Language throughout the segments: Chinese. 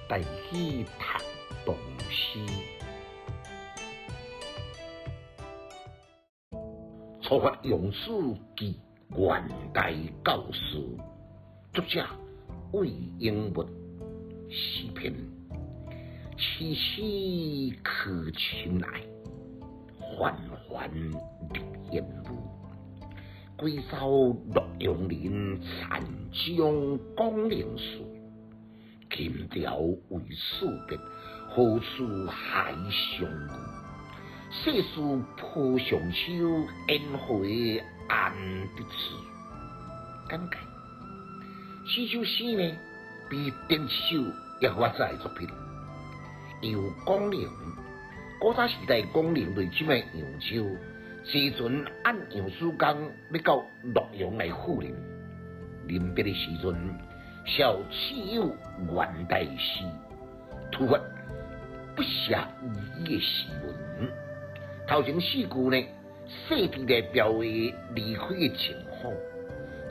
带去读唐诗。出发用史记元代教师，作者魏应物，诗篇。凄凄可亲来，缓缓入烟雾。归舟洛阳人，残将江陵树。琴调为士别，何处还相遇？世事坡上秋，烟火安得处。感慨，这首诗呢，比顶一首也较早的作品。由江陵，古早时代江陵类这样扬州，时阵按杨树工要到洛阳来赴任，临别的时阵，小岂有元代诗，突发不暇一页诗文。头前四句呢，细致地描绘离开的情况，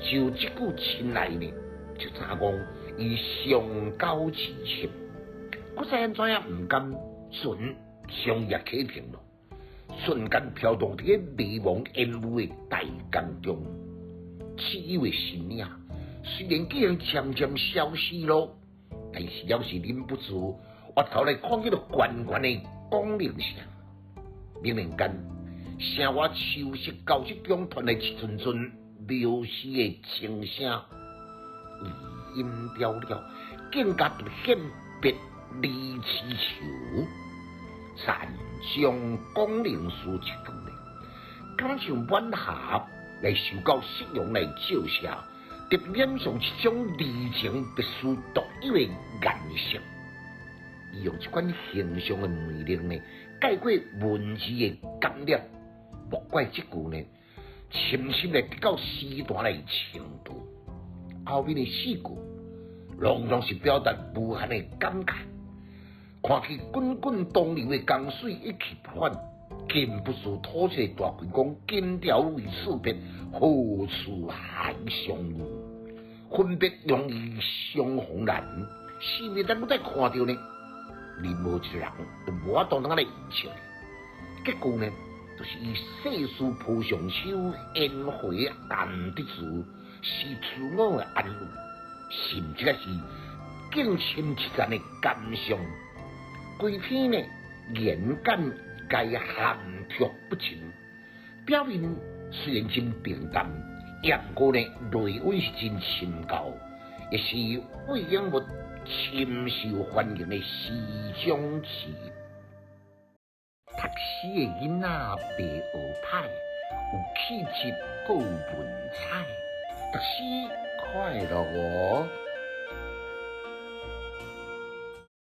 就这句亲来呢，就知讲伊上交之情。我知影怎样唔甘船商业启停咯，瞬间飘动伫迷茫烟雾的大江中。此有的身影虽然既然渐渐消失咯，但是要是忍不住回头来看迄个悬悬的江陵城，明明间声我秋色交织中传来一阵阵流逝的清声，余音袅袅，更加凸显别离痴愁。残将江陵树一句呢，敢像晚霞来受到夕阳来照射，特染上一种离情别绪独有的颜色。伊用一款形象的魅力呢，盖过文字的感染。莫怪这句呢，深深地得到诗坛的程度。后面的四句，拢拢是表达无限的感慨。看起滚滚东流的江水一去不返，禁不住吐出大气讲：今朝为士别，何处还相遇？分别容易相逢难，是咪咱要再看到呢？任何一个人都无法度通来预测。结果呢，就是以世事坡上秋，烟火安得处，是自我的安慰，甚至是更深一层的感伤。规篇呢，言简皆含蓄不清，表面虽然真平淡，也不过呢，内温是真深厚，也是魏应物深受欢迎的诗种词。读诗的囡仔袂学歹，有气质，还有文采，读诗快乐哦。